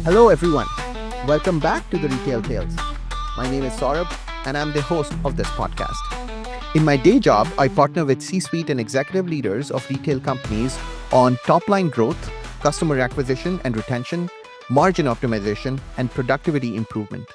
Hello, everyone. Welcome back to the Retail Tales. My name is Saurabh, and I'm the host of this podcast. In my day job, I partner with C suite and executive leaders of retail companies on top line growth, customer acquisition and retention, margin optimization, and productivity improvement.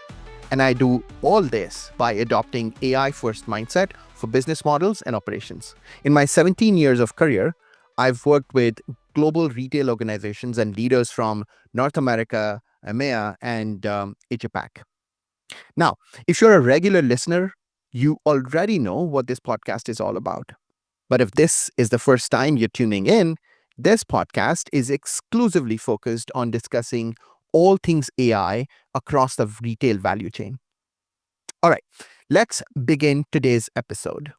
And I do all this by adopting AI first mindset for business models and operations. In my 17 years of career, I've worked with global retail organizations and leaders from North America, EMEA, and Asia Pac. Now, if you're a regular listener, you already know what this podcast is all about. But if this is the first time you're tuning in, this podcast is exclusively focused on discussing all things AI across the retail value chain. All right, let's begin today's episode.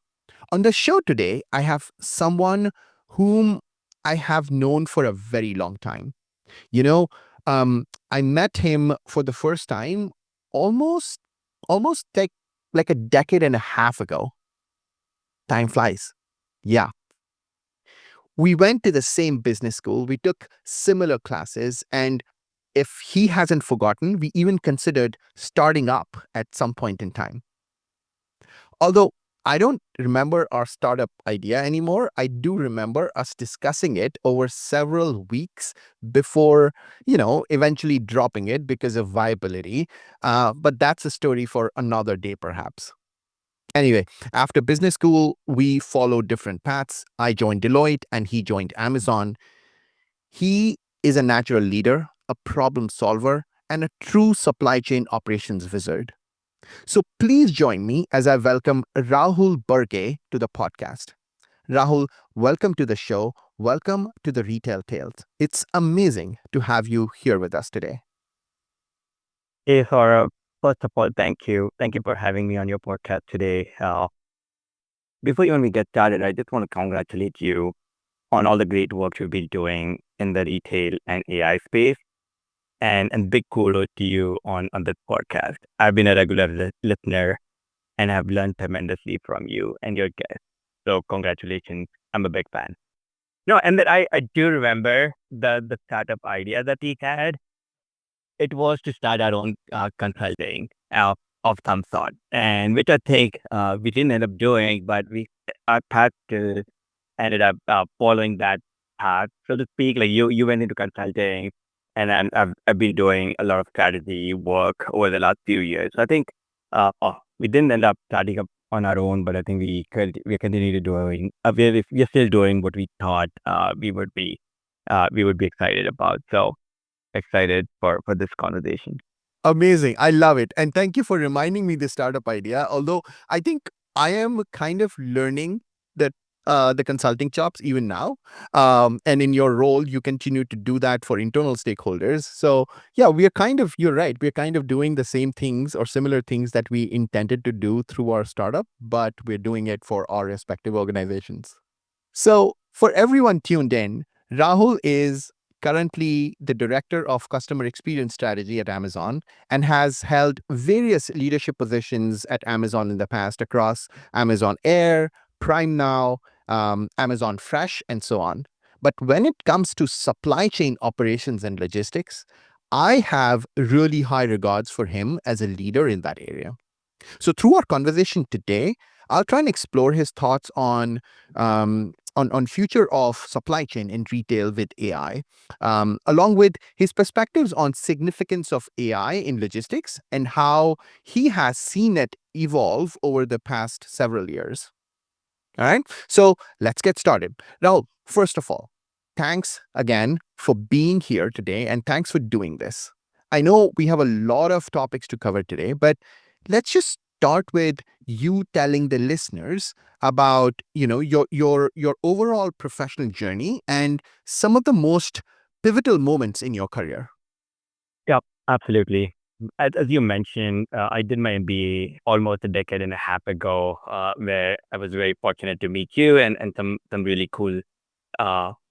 On the show today, I have someone whom I have known for a very long time. You know, I met him for the first time almost almost like a decade and a half ago. Time flies. Yeah. We went to the same business school, we took similar classes, and if he hasn't forgotten, we even considered starting up at some point in time. Although I don't remember our startup idea anymore, I do remember us discussing it over several weeks before, eventually dropping it because of viability. But that's a story for another day, perhaps. Anyway, after business school, we followed different paths. I joined Deloitte and he joined Amazon. He is a natural leader, a problem solver, and a true supply chain operations wizard. So please join me as I welcome Rahul Barge to the podcast. Rahul, welcome to the show. Welcome to the Retail Tales. It's amazing to have you here with us today. Hey, Saurabh. First of all, thank you. Thank you for having me on your podcast today. Before even we get started, I just want to congratulate you on all the great work you've been doing in the retail and AI space. And big kudos to you on this podcast. I've been a regular listener and have learned tremendously from you and your guests. So congratulations. I'm a big fan. No, and that I do remember the startup idea that we had. It was to start our own consulting of some sort, and which I think we didn't end up doing, but our path ended up following that path, so to speak. Like you went into consulting, and then I've been doing a lot of strategy work over the last few years. So I think we didn't end up starting up on our own, but I think we continue to doing. We're still doing what we thought we would be excited about. So excited for this conversation. Amazing. I love it. And thank you for reminding me the startup idea. Although I think I am kind of learning that the consulting chops even now. And in your role, you continue to do that for internal stakeholders. So yeah, you're right. We're kind of doing the same things or similar things that we intended to do through our startup, but we're doing it for our respective organizations. So, for everyone tuned in, Rahul is currently the director of customer experience strategy at Amazon and has held various leadership positions at Amazon in the past across Amazon Air, Prime Now, Amazon Fresh, and so on. But when it comes to supply chain operations and logistics, I have really high regards for him as a leader in that area. So through our conversation today, I'll try and explore his thoughts on future of supply chain in retail with AI, along with his perspectives on significance of AI in logistics and how he has seen it evolve over the past several years. All right, so let's get started. Now, first of all, thanks again for being here today, and thanks for doing this. I know we have a lot of topics to cover today, but let's just start with you telling the listeners about your overall professional journey and some of the most pivotal moments in your career. Yeah, absolutely. As you mentioned, I did my MBA almost a decade and a half ago, where I was very fortunate to meet you and some really cool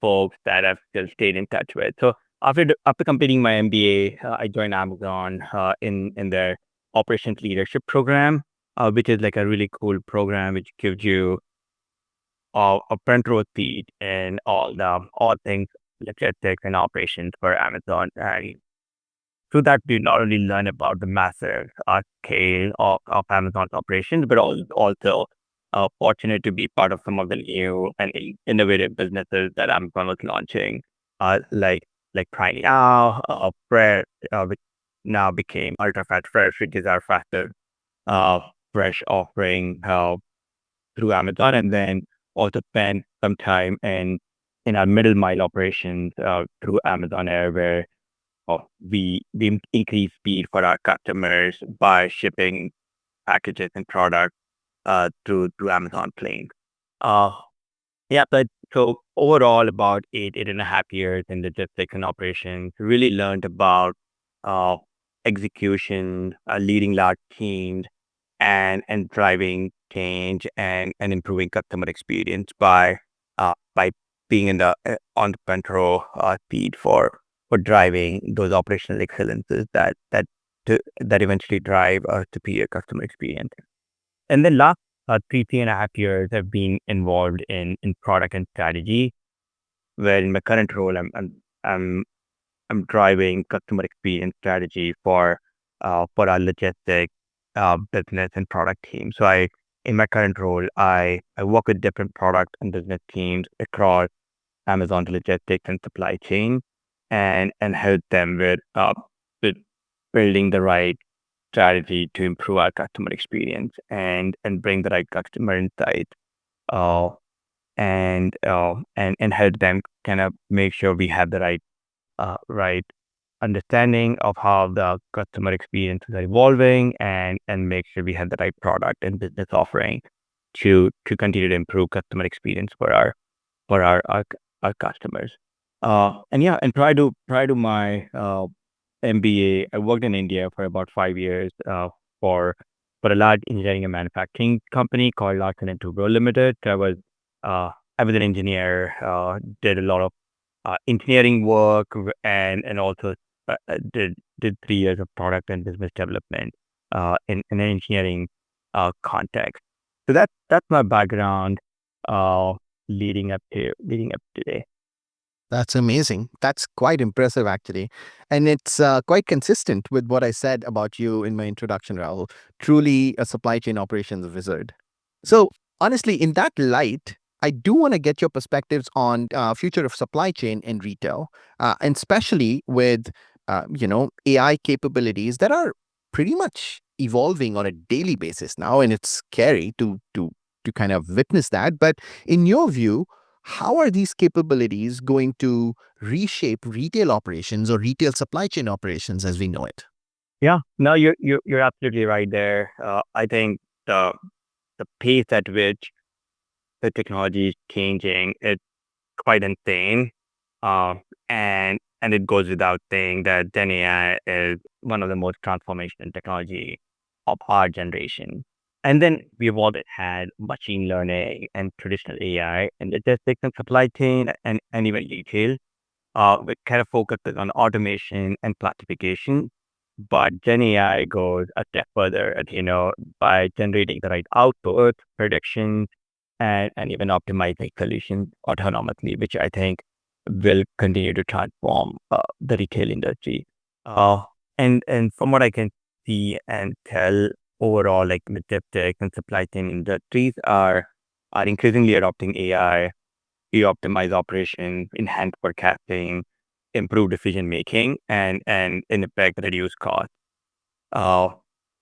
folks that I've still stayed in touch with. So after completing my MBA, I joined Amazon in their operations leadership program, which is like a really cool program which gives you a front row seat in all things logistics and operations for Amazon. And through that, we not only learn about the massive scale of Amazon's operations, but also fortunate to be part of some of the new and innovative businesses that Amazon was launching, like Tiny Now, Fresh, which now became Ultra Fat Fresh, which is our fastest uh, fresh offering through Amazon, and then also spend some time in our middle mile operations through Amazon Air, where we increase speed for our customers by shipping packages and products through Amazon planes. Uh, yeah, but so overall, about 8.5 years in logistics and operations, really learned about uh, execution, leading large teams, and driving change and improving customer experience by being in the on the control speed for driving those operational excellences that eventually drive a superior customer experience. And then last 3.5 years have been involved in product and strategy, where in my current role I'm I'm driving customer experience strategy for our logistics business and product team. So in my current role, I work with different product and business teams across Amazon logistics and supply chain, and help them with building the right strategy to improve our customer experience and bring the right customer insight uh, and help them kind of make sure we have the right understanding of how the customer experiences are evolving and make sure we have the right product and business offering to continue to improve customer experience for our customers. And yeah, and prior to my MBA, I worked in India for about 5 years for for a large engineering and manufacturing company called Larsen and Toubro Limited. Uh, I was an engineer, did a lot of engineering work, and also did 3 years of product and business development in an engineering context. So that's my background uh, leading up today. That's amazing. That's quite impressive, actually. And it's quite consistent with what I said about you in my introduction, Rahul. Truly a supply chain operations wizard. So, honestly, in that light, I do want to get your perspectives on future of supply chain in retail, and especially with AI capabilities that are pretty much evolving on a daily basis now, and it's scary to kind of witness that. But in your view, how are these capabilities going to reshape retail operations or retail supply chain operations as we know it? Yeah, no, you're absolutely right there. I think the pace at which the technology is changing is quite insane. And it goes without saying that Gen AI is one of the most transformational technology of our generation. And then we've always had machine learning and traditional AI and logistics and supply chain and even retail. It kind of focuses on automation and classification. But Gen AI goes a step further, by generating the right output, predictions, and even optimizing solutions autonomously, which I think will continue to transform the retail industry. Uh, and from what I can see and tell, overall, like logistics and supply chain industries are increasingly adopting AI to optimize operations, enhance forecasting, improve decision making, and in effect reduce costs. Uh,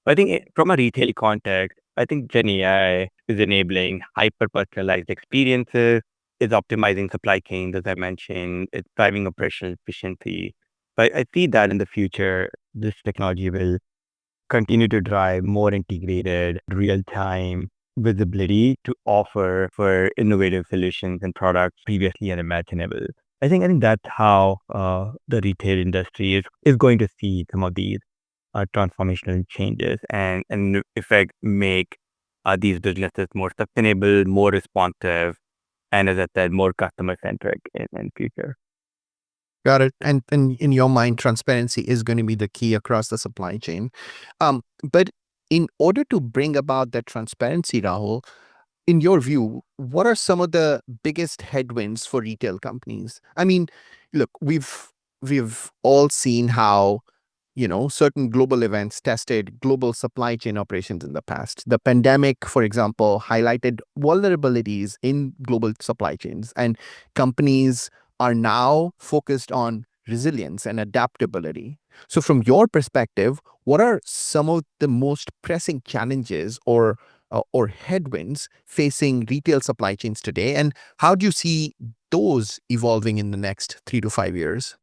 I think from a retail context, I think Gen AI is enabling hyper personalized experiences, is optimizing supply chains, as I mentioned, it's driving operational efficiency. But I see that in the future, this technology will continue to drive more integrated, real time visibility to offer for innovative solutions and products previously unimaginable. I think that's how the retail industry is going to see some of these transformational changes and in effect make these businesses more sustainable, more responsive, and as I said, more customer centric in future. Got it. And in your mind, transparency is going to be the key across the supply chain. But in order to bring about that transparency, Rahul, in your view, what are some of the biggest headwinds for retail companies? I mean, look, we've all seen how certain global events tested global supply chain operations in the past. The pandemic, for example, highlighted vulnerabilities in global supply chains, and companies are now focused on resilience and adaptability. So, from your perspective, what are some of the most pressing challenges or headwinds facing retail supply chains today, and how do you see those evolving in the next 3 to 5 years?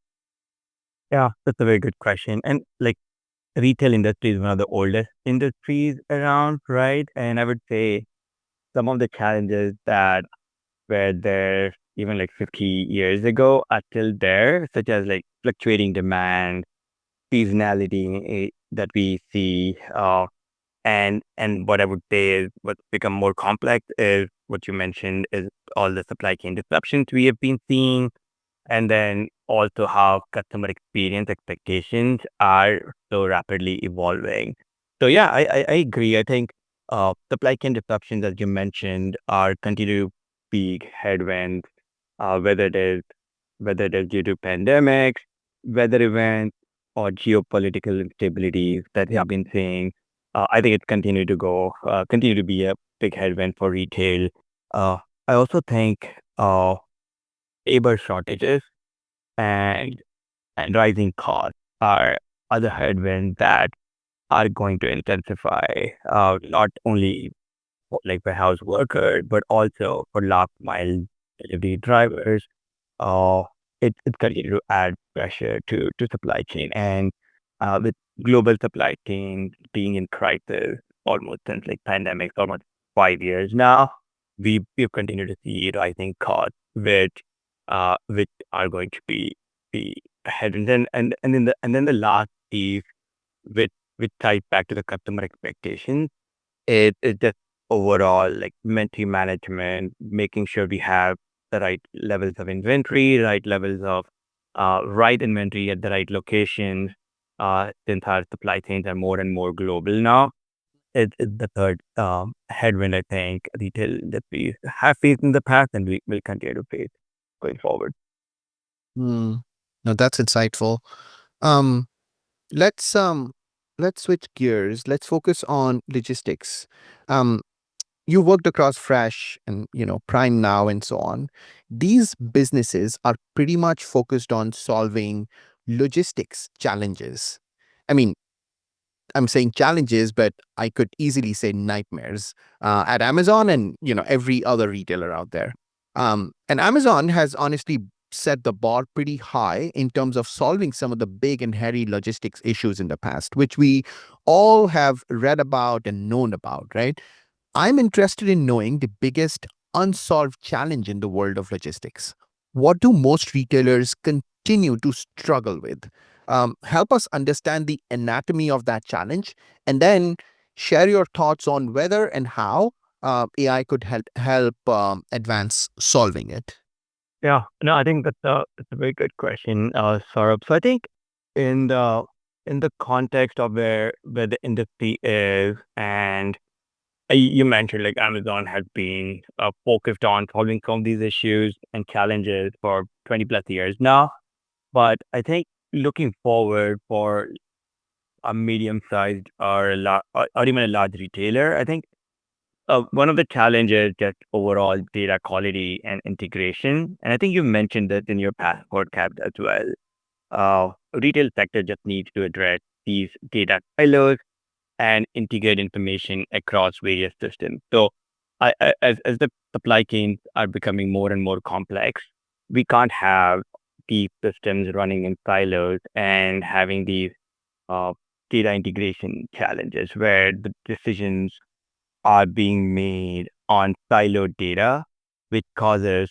Yeah, that's a very good question. And like retail industry is one of the oldest industries around, right? And I would say some of the challenges that were there even like 50 years ago are still there, such as like fluctuating demand, seasonality that we see, and what I would say is what's become more complex is what you mentioned is all the supply chain disruptions we have been seeing, and then also how customer experience expectations are so rapidly evolving. So yeah, I agree. I think supply chain disruptions, as you mentioned, are continue to be headwinds, uh, whether it is whether it is due to pandemics, weather events, or geopolitical instabilities that we have been seeing. I think it continue to be a big headwind for retail. Uh, I also think labor shortages and rising costs are other headwinds that are going to intensify, not only for like warehouse workers, but also for last mile delivery drivers. uh, it continues to add pressure to supply chain. And with global supply chain being in crisis almost since like pandemic, almost 5 years now, we've continued to see rising costs, which are going to be ahead. And then the last piece, which ties back to the customer expectations, it just overall like inventory management, making sure we have the right levels of inventory, right levels of right inventory at the right locations. Since our supply chains are more and more global now, it's the third headwind I think retail that we have faced in the past and we will continue to face going forward. Hmm. No, that's insightful. Um, let's um, let's switch gears. Let's focus on logistics. Um, you worked across Fresh and Prime Now and so on. These businesses are pretty much focused on solving logistics challenges. I mean, I'm saying challenges, but I could easily say nightmares at Amazon and every other retailer out there. And Amazon has honestly set the bar pretty high in terms of solving some of the big and hairy logistics issues in the past, which we all have read about and known about, right? I'm interested in knowing the biggest unsolved challenge in the world of logistics. What do most retailers continue to struggle with? Help us understand the anatomy of that challenge, and then share your thoughts on whether and how AI could help advance solving it. Yeah, no, I think that's a very good question, Saurabh. So I think in the context of where the industry is, and you mentioned like Amazon has been focused on solving some of these issues and challenges for 20 plus years now. But I think looking forward for a medium sized or even a large retailer, I think one of the challenges just overall data quality and integration. And I think you mentioned that in your past podcast as well. Retail sector just needs to address these data silos and integrate information across various systems. So, as the supply chains are becoming more and more complex, we can't have these systems running in silos and having these uh, data integration challenges where the decisions are being made on siloed data, which causes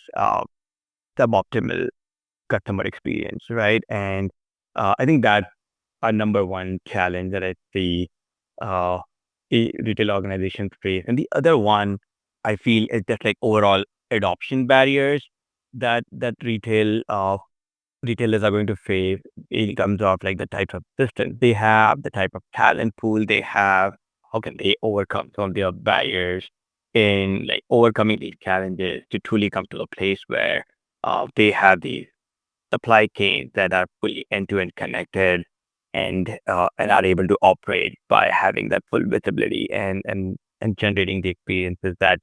suboptimal customer experience, right? And I think that our number one challenge that I see uh, retail organizations face. And the other one I feel is just like overall adoption barriers that retailers are going to face in terms of like the types of systems they have, the type of talent pool they have. How can they overcome some of their barriers in like overcoming these challenges to truly come to a place where they have these supply chains that are fully end to end connected, and are able to operate by having that full visibility and generating the experiences that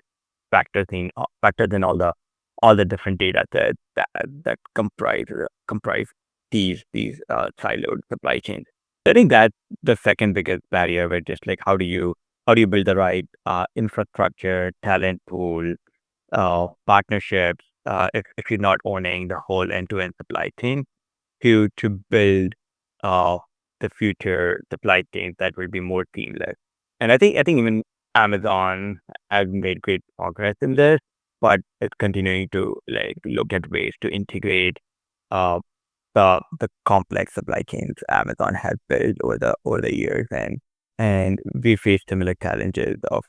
factors in all the different data that comprise these siloed supply chains. I think that the second biggest barrier, which is like how do you build the right infrastructure, talent pool, partnerships, if you're not owning the whole end-to-end supply chain to build uh, the future supply chains that will be more seamless. And I think even Amazon has made great progress in this, but it's continuing to like look at ways to integrate uh, the complex supply chains Amazon has built over the years, and we face similar challenges of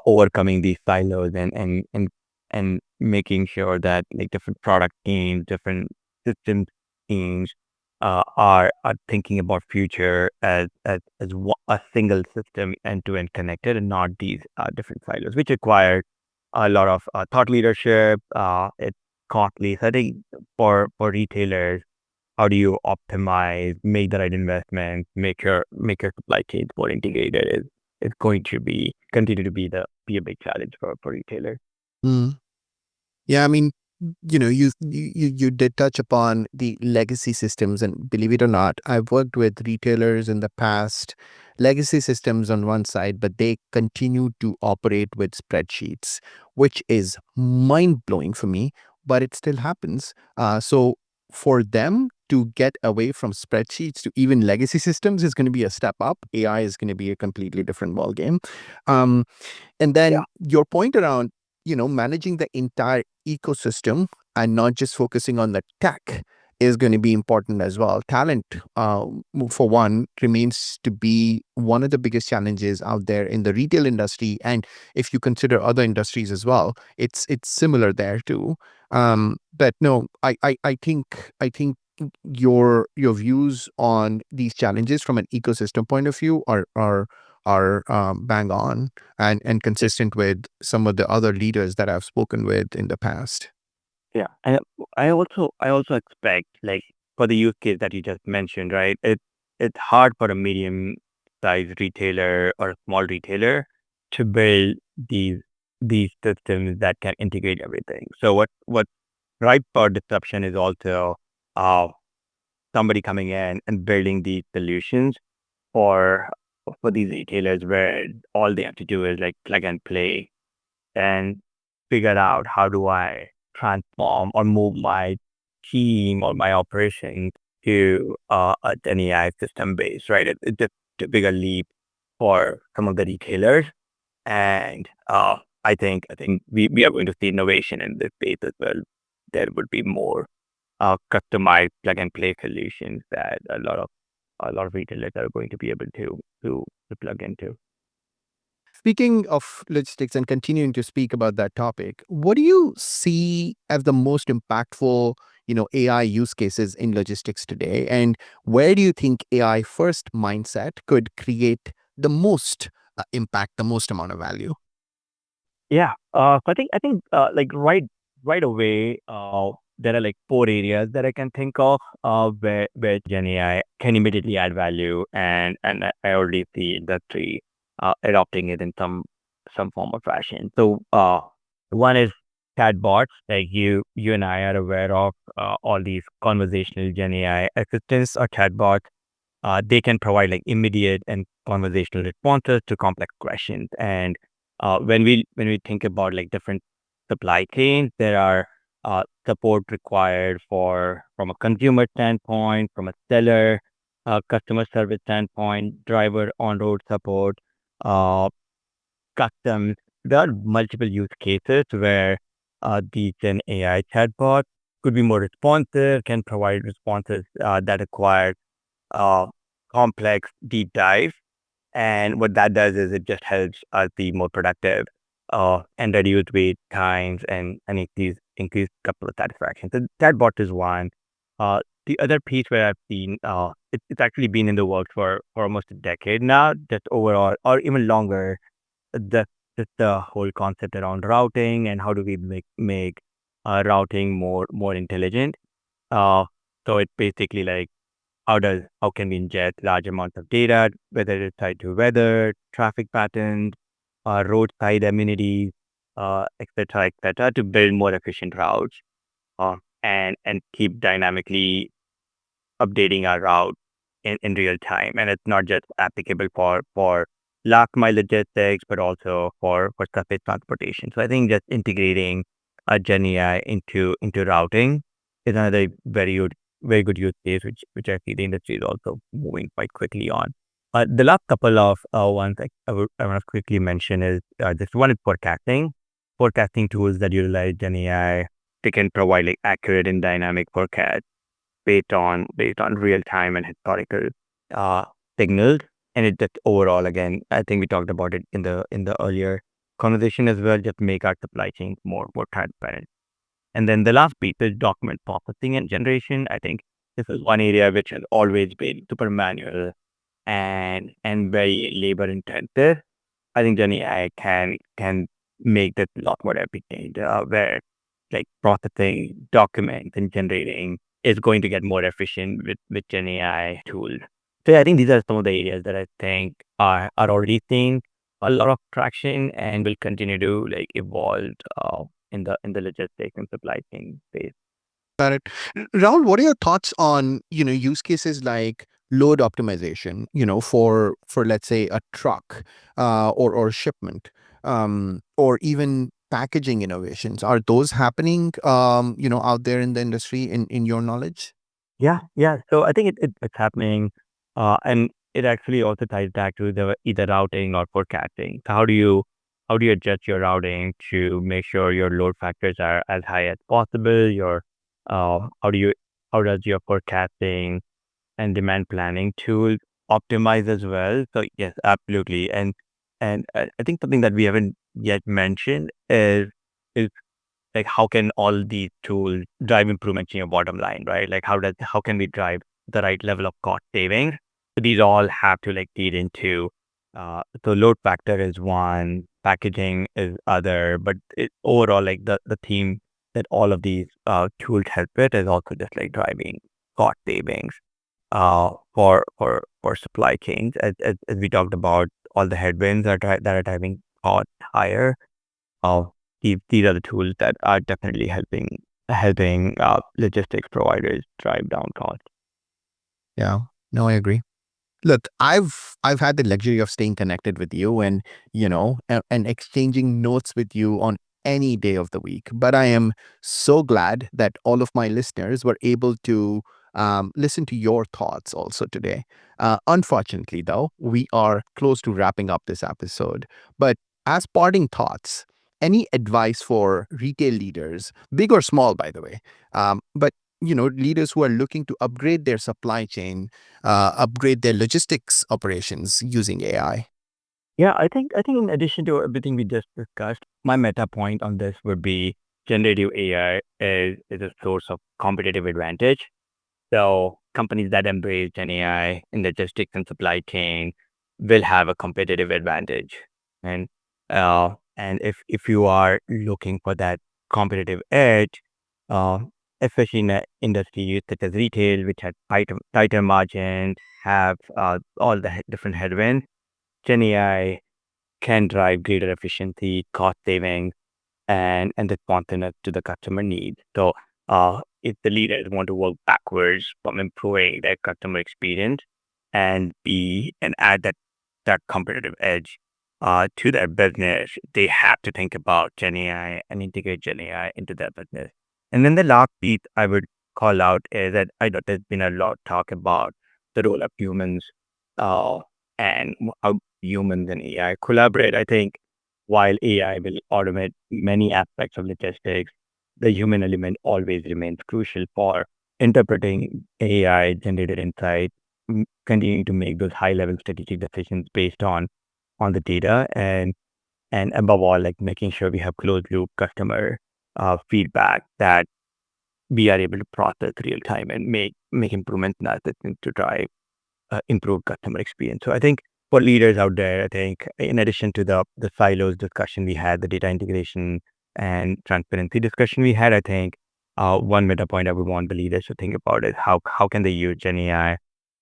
overcoming these silos and making sure that like different product teams, different systems teams are thinking about future a single system end to end connected and not these different silos, which require a lot of thought leadership. It's costly. So I think for retailers, how do you optimize, make the right investments, make your supply chains more integrated is going to be continue to be a big challenge for retailers. Mm. Yeah, I mean, you did touch upon the legacy systems, and believe it or not, I've worked with retailers in the past, legacy systems on one side, but they continue to operate with spreadsheets, which is mind blowing for me, but it still happens. So for them to get away from spreadsheets to even legacy systems is going to be a step up. AI is going to be a completely different ballgame. Um, and Yeah. then your point around, managing the entire ecosystem and not just focusing on the tech is going to be important as well. Talent, for one, remains to be one of the biggest challenges out there in the retail industry, and if you consider other industries as well, it's similar there too. But no, I think your views on these challenges from an ecosystem point of view are bang on and consistent with some of the other leaders that I've spoken with in the past. Yeah, and I also expect like for the use case that you just mentioned, right? It's hard for a medium sized retailer or a small retailer to build these systems that can integrate everything. So what ripe for disruption is also uh somebody coming in and building these solutions for for these retailers where all they have to do is like plug and play and figure out how do I transform or move my team or my operations to an AI system base, right? It's a bigger leap for some of the retailers, and I think we are going to see innovation in this space as well. There would be more customized plug and play solutions that a lot of retailers are going to be able to plug into. Speaking of logistics and continuing to speak about that topic, what do you see as the most impactful, AI use cases in logistics today? And where do you think AI first mindset could create the most impact, the most amount of value? Yeah. So I think like right away, there are like four areas that I can think of where Gen AI can immediately add value, and I already see industry adopting it in some form or fashion. So one is chatbots, like you and I are aware of all these conversational Gen AI assistants or chatbots. They can provide like immediate and conversational responses to complex questions. And when we think about like different supply chains, there are support required for from a consumer standpoint, from a seller, customer service standpoint, driver on road support, uh, customs. There are multiple use cases where these Gen AI chatbots could be more responsive, can provide responses that require uh, complex deep dive. And what that does is it just helps us be more productive and reduce wait times and increase customer satisfaction. So that bot is one. The other piece where I've seen it's actually been in the works for almost a decade now, just overall or even longer. The just the whole concept around routing and how do we make routing more intelligent. Uh, so it's basically like how can we ingest large amounts of data, whether it's tied to weather, traffic patterns, roadside amenities, et cetera, to build more efficient routes, and keep dynamically updating our route in real time. And it's not just applicable for last mile logistics, but also for surface transportation. So I think just integrating a Gen AI into routing is another very good use case, which I see the industry is also moving quite quickly on. The last couple of ones I want to quickly mention is this one is forecasting. Forecasting tools that utilize Gen AI, they can provide like accurate and dynamic forecasts based on real time and historical uh, signals. And it just overall, again, I think we talked about it in the earlier conversation as well. Just make our supply chain more transparent. And then the last piece is document processing and generation. I think this is one area which has always been super manual and very labor intensive. I think Gen AI can make that a lot more efficient, where like processing documents and generating is going to get more efficient with Gen AI tools. So yeah, I think these are some of the areas that I think are already seeing a lot of traction and will continue to like evolve in the logistics and supply chain space. Got it. Rahul, what are your thoughts on, use cases like load optimization, for let's say a truck, or shipment, or even packaging innovations? Are those happening, out there in the industry in your knowledge? Yeah, yeah. So I think it's happening, and it actually also ties back to the either routing or forecasting. So how do you adjust your routing to make sure your load factors are as high as possible? How do you how does your forecasting and demand planning tool optimize as well? So yes, absolutely. And I think something that we haven't yet mentioned is like how can all these tools drive improvements in your bottom line, right? Like how can we drive the right level of cost savings? So these all have to like feed into so load factor is one, packaging is other, but overall like the theme that all of these tools help with is also just like driving cost savings for supply chains, as we talked about all the headwinds that are driving costs higher. uh, these are the tools that are definitely helping logistics providers drive down costs. Yeah, no, I agree. Look, I've had the luxury of staying connected with you and, and exchanging notes with you on any day of the week. But I am so glad that all of my listeners were able to listen to your thoughts also today. Unfortunately, though, we are close to wrapping up this episode. But as parting thoughts, any advice for retail leaders, big or small, by the way, but leaders who are looking to upgrade their supply chain, upgrade their logistics operations using AI. Yeah, I think in addition to everything we just discussed, my meta point on this would be generative AI is a source of competitive advantage. So companies that embrace Gen AI in logistics and supply chain will have a competitive advantage. And if you are looking for that competitive edge, uh, especially in an industry such as retail, which has tighter margins, have all the different headwinds, Gen AI can drive greater efficiency, cost savings, and responsiveness to the customer needs. So, if the leaders want to work backwards from improving their customer experience and add that competitive edge to their business, they have to think about Gen AI and integrate Gen AI into their business. And then the last piece I would call out is that I know there's been a lot of talk about the role of humans uh, and how humans and AI collaborate. I think while AI will automate many aspects of logistics, the human element always remains crucial for interpreting AI generated insights, continuing to make those high level strategic decisions based on the data, and above all, like making sure we have closed loop customer feedback that we are able to process real time and make improvements in our systems to drive improved customer experience. So I think for leaders out there, I think in addition to the silos discussion we had, the data integration and transparency discussion we had, I think one meta point I would want the leaders to think about is how can they use Gen AI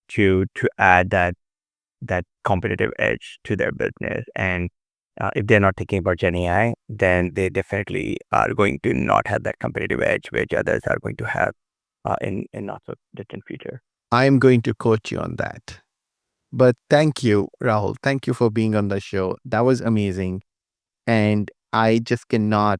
to add that competitive edge to their business. And if they're not thinking about Gen AI, then they definitely are going to not have that competitive edge, which others are going to have in not so distant future. I'm going to quote you on that. But thank you, Rahul. Thank you for being on the show. That was amazing. And I just cannot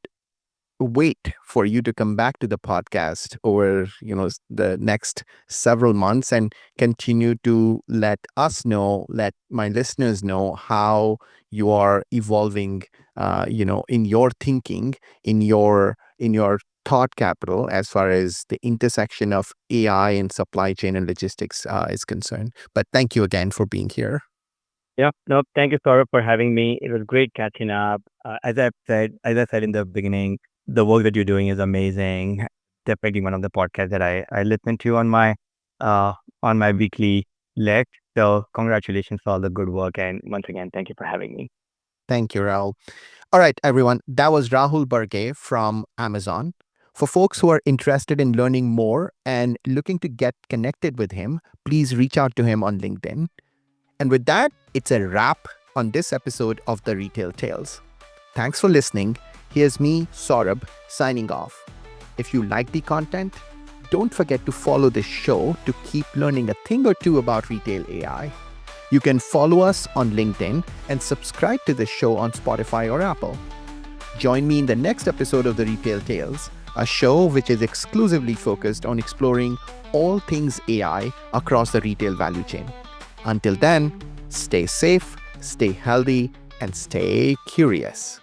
wait for you to come back to the podcast over the next several months and continue to let us know, let my listeners know how you are evolving in your thinking, in your thought capital as far as the intersection of AI and supply chain and logistics is concerned. But thank you again for being here. Yeah, no, thank you, Saurabh, for having me. It was great catching up. As I said in the beginning, the work that you're doing is amazing. Definitely one of the podcasts that I listen to uh on my weekly list. So congratulations for all the good work, and once again, thank you for having me. Thank you, Rahul. All right, everyone. That was Rahul Barge from Amazon. For folks who are interested in learning more and looking to get connected with him, please reach out to him on LinkedIn. And with that, it's a wrap on this episode of the Retail Tales. Thanks for listening. Here's me, Saurabh, signing off. If you like the content, don't forget to follow this show to keep learning a thing or two about retail AI. You can follow us on LinkedIn and subscribe to this show on Spotify or Apple. Join me in the next episode of the Retail Tales, a show which is exclusively focused on exploring all things AI across the retail value chain. Until then, stay safe, stay healthy, and stay curious.